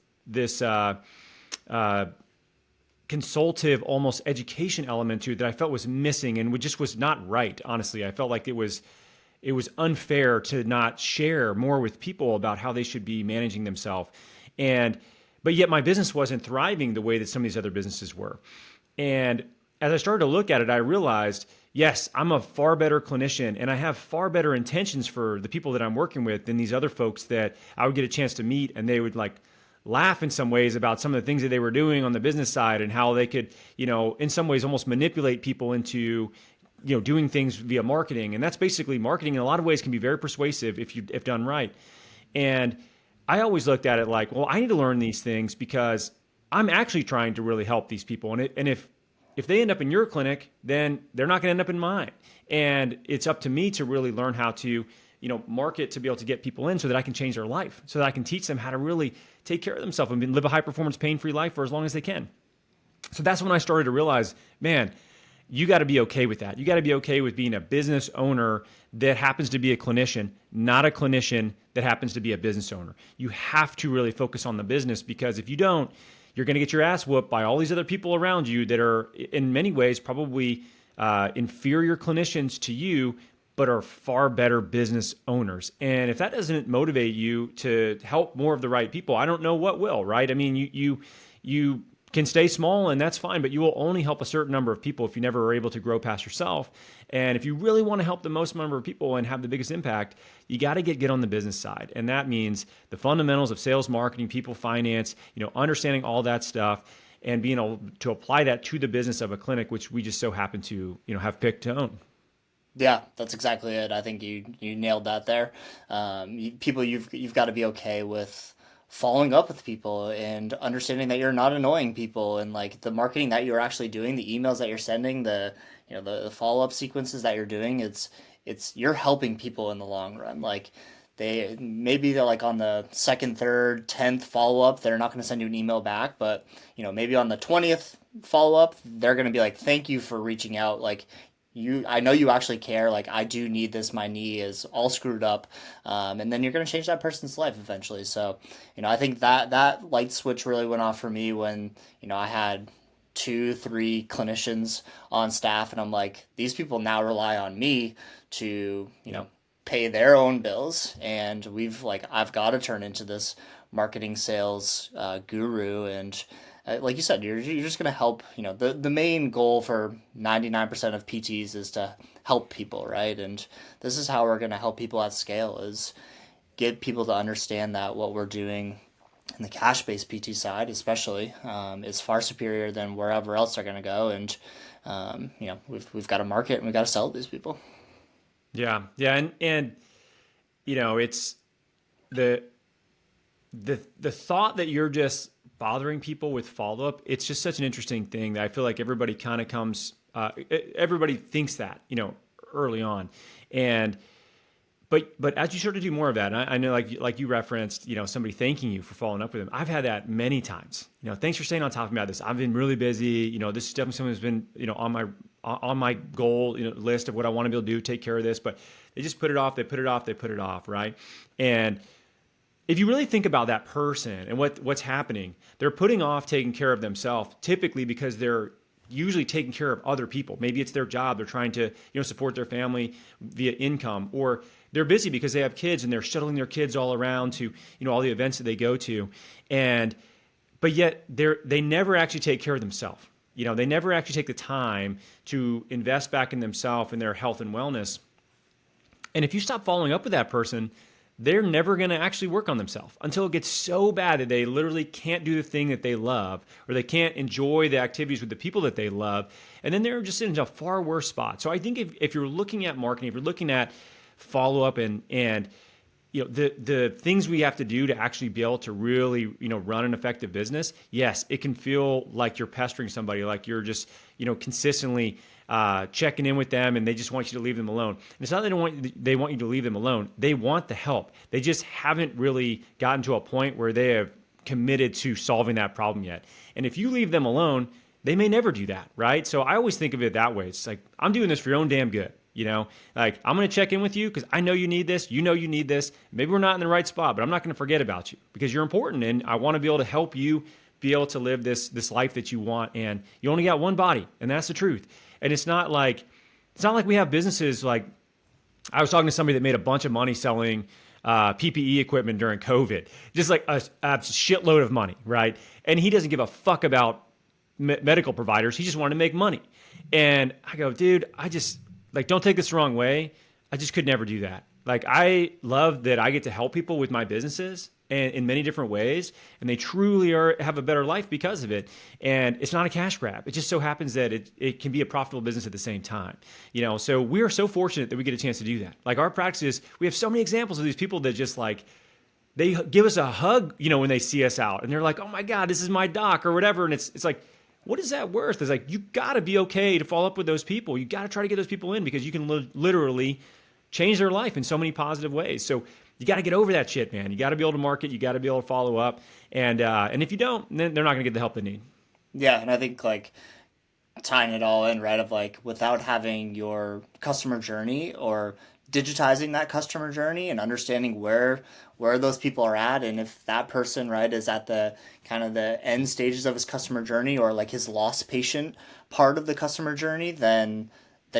A: consultative, almost education element to it that I felt was missing and just was not right. Honestly, I felt like it was unfair to not share more with people about how they should be managing themselves. But yet my business wasn't thriving the way that some of these other businesses were. And as I started to look at it, I realized, yes, I'm a far better clinician and I have far better intentions for the people that I'm working with than these other folks that I would get a chance to meet, and they would like laugh in some ways about some of the things that they were doing on the business side and how they could, in some ways almost manipulate people into, doing things via marketing. And that's basically marketing in a lot of ways can be very persuasive if done right. And I always looked at it like, well, I need to learn these things because I'm actually trying to really help these people. And if they end up in your clinic, then they're not going to end up in mine. And it's up to me to really learn how to, market to be able to get people in so that I can change their life, so that I can teach them how to really take care of themselves and live a high performance, pain-free life for as long as they can. So that's when I started to realize, man, you got to be okay with that. You got to be okay with being a business owner that happens to be a clinician, not a clinician that happens to be a business owner. You have to really focus on the business, because if you don't, you're going to get your ass whooped by all these other people around you that are in many ways probably inferior clinicians to you, but are far better business owners. And if that doesn't motivate you to help more of the right people, I don't know what will, right? I mean, you can stay small and that's fine, but you will only help a certain number of people if you never are able to grow past yourself. And if you really want to help the most number of people and have the biggest impact, you got to get on the business side. And that means the fundamentals of sales, marketing, people, finance, understanding all that stuff and being able to apply that to the business of a clinic, which we just so happen to, have picked to own.
B: Yeah, that's exactly it. I think you nailed that there. You've got to be okay with following up with people and understanding that you're not annoying people, and like the marketing that you're actually doing, the emails that you're sending, the follow up sequences that you're doing. It's you're helping people in the long run. Like they're like on the second, third, 10th follow up, they're not going to send you an email back, but maybe on the 20th follow up, they're going to be like, thank you for reaching out. Like, I know you actually care. Like, I do need this. My knee is all screwed up. And then you're going to change that person's life eventually. So, I think that light switch really went off for me when, I had 2-3 clinicians on staff, and I'm like, these people now rely on me to, pay their own bills. And I've got to turn into this marketing sales guru. And like you said, you're just going to help. The main goal for 99% of PTs is to help people, right? And this is how we're going to help people at scale, is get people to understand that what we're doing in the cash-based PT side especially is far superior than wherever else they're going to go. And we've got to market and we've got to sell to these people.
A: Yeah, and it's the thought that you're just bothering people with follow-up. It's just such an interesting thing that I feel like everybody kind of everybody thinks that, early on. And, but as you start to do more of that, and I know like you referenced, somebody thanking you for following up with them. I've had that many times, thanks for staying on top of me about this. I've been really busy. This is definitely something that's been, on my goal, list of what I want to be able to do, take care of this, but they just put it off. They put it off. Right. And if you really think about that person and what's happening, they're putting off taking care of themselves, typically because they're usually taking care of other people. Maybe it's their job. They're trying to, support their family via income, or they're busy because they have kids and they're shuttling their kids all around to, all the events that they go to. But yet they never actually take care of themselves. They never actually take the time to invest back in themselves and their health and wellness. And if you stop following up with that person, they're never going to actually work on themselves until it gets so bad that they literally can't do the thing that they love, or they can't enjoy the activities with the people that they love. And then they're just in a far worse spot. So I think if you're looking at marketing, if you're looking at follow-up and the things we have to do to actually be able to really, run an effective business, yes, it can feel like you're pestering somebody, like you're just, consistently checking in with them and they just want you to leave them alone. And it's not that they want you to leave them alone. They want the help. They just haven't really gotten to a point where they have committed to solving that problem yet. And if you leave them alone, they may never do that, right? So I always think of it that way. It's like, I'm doing this for your own damn good. Like, I'm going to check in with you because I know you need this. You need this. Maybe we're not in the right spot, but I'm not going to forget about you because you're important. And I want to be able to help you be able to live this life that you want. And you only got one body, and that's the truth. And it's not like we have businesses like, I was talking to somebody that made a bunch of money selling PPE equipment during COVID, just like a shitload of money, right? And he doesn't give a fuck about medical providers. He just wanted to make money. And I go, dude, like, don't take this the wrong way. I just could never do that. Like, I love that I get to help people with my businesses and in many different ways, and they truly have a better life because of it. And it's not a cash grab. It just so happens that it can be a profitable business at the same time. So we are so fortunate that we get a chance to do that. Like, our practices, we have so many examples of these people that just like, they give us a hug, when they see us out, and they're like, "Oh my God, this is my doc," or whatever. And it's like, what is that worth? It's like, you got to be okay to follow up with those people. You got to try to get those people in, because you can literally change their life in so many positive ways. So you got to get over that shit, man. You got to be able to market. You got to be able to follow up. And if you don't, then they're not going to get the help they need.
B: Yeah, and I think like tying it all in, right? Of like, without having your customer journey or digitizing that customer journey and understanding where those people are at, and if that person, right, is at the kind of the end stages of his customer journey, or like his lost patient part of the customer journey, then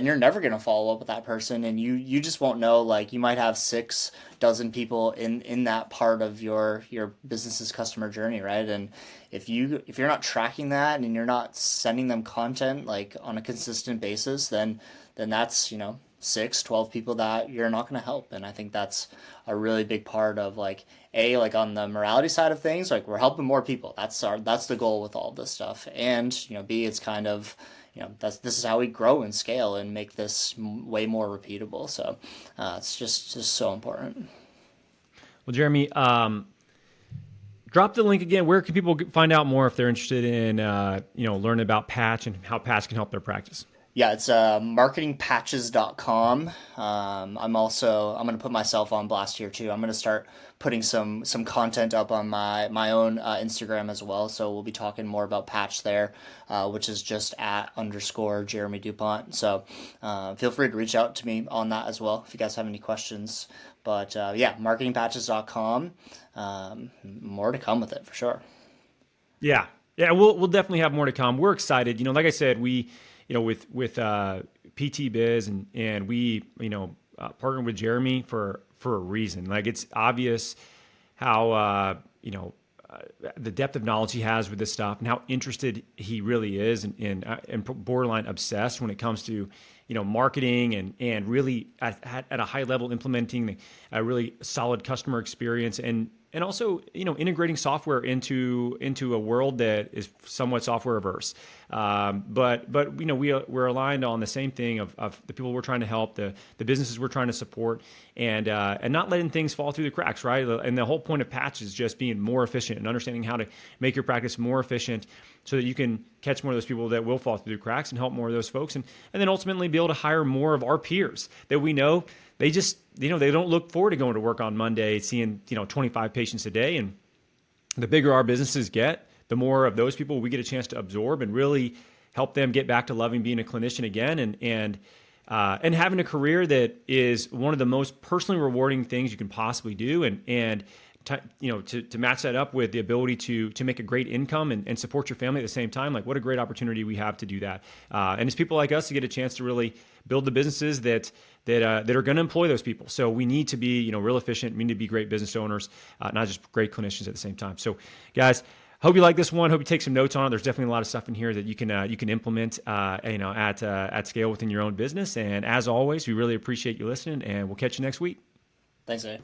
B: you're never going to follow up with that person, and you just won't know. Like, you might have 6 dozen people in that part of your business's customer journey, right? And if you're not tracking that, and you're not sending them content like on a consistent basis, then that's 6, 12 people that you're not going to help. And I think that's a really big part of like on the morality side of things, like, we're helping more people. That's the goal with all this stuff. And B, it's kind of, this is how we grow and scale and make this way more repeatable. So it's just so important.
A: Well, Jeremy, drop the link again. Where can people find out more if they're interested in learning about Patch and how Patch can help their practice?
B: Yeah, it's marketingpatches.com. I'm going to put myself on blast here too. I'm going to start putting some content up on my own Instagram as well. So we'll be talking more about Patch there, which is just @ Jeremy DuPont. So feel free to reach out to me on that as well if you guys have any questions. But marketingpatches.com. More to come with it for sure.
A: Yeah, we'll definitely have more to come. We're excited. Like I said, we with PT Biz and we partnered with Jeremy for a reason. Like, it's obvious how the depth of knowledge he has with this stuff, and how interested he really is, and borderline obsessed when it comes to marketing and really at a high level implementing a really solid customer experience, and also integrating software into a world that is somewhat software averse. But we're aligned on the same thing of the people we're trying to help, the businesses we're trying to support, and not letting things fall through the cracks, right? And the whole point of Patch is just being more efficient and understanding how to make your practice more efficient, so that you can catch more of those people that will fall through the cracks and help more of those folks, and then ultimately be able to hire more of our peers that we know. They just, they don't look forward to going to work on Monday, seeing 25 patients a day. And the bigger our businesses get, the more of those people we get a chance to absorb and really help them get back to loving being a clinician again, and having a career that is one of the most personally rewarding things you can possibly do, and to match that up with the ability to make a great income and support your family at the same time. Like, what a great opportunity we have to do that. And it's people like us to get a chance to really build the businesses that are going to employ those people. So we need to be, real efficient. We need to be great business owners, not just great clinicians at the same time. So, guys, hope you like this one. Hope you take some notes on it. There's definitely a lot of stuff in here that you can implement, at scale within your own business. And as always, we really appreciate you listening, and we'll catch you next week.
B: Thanks, Dave.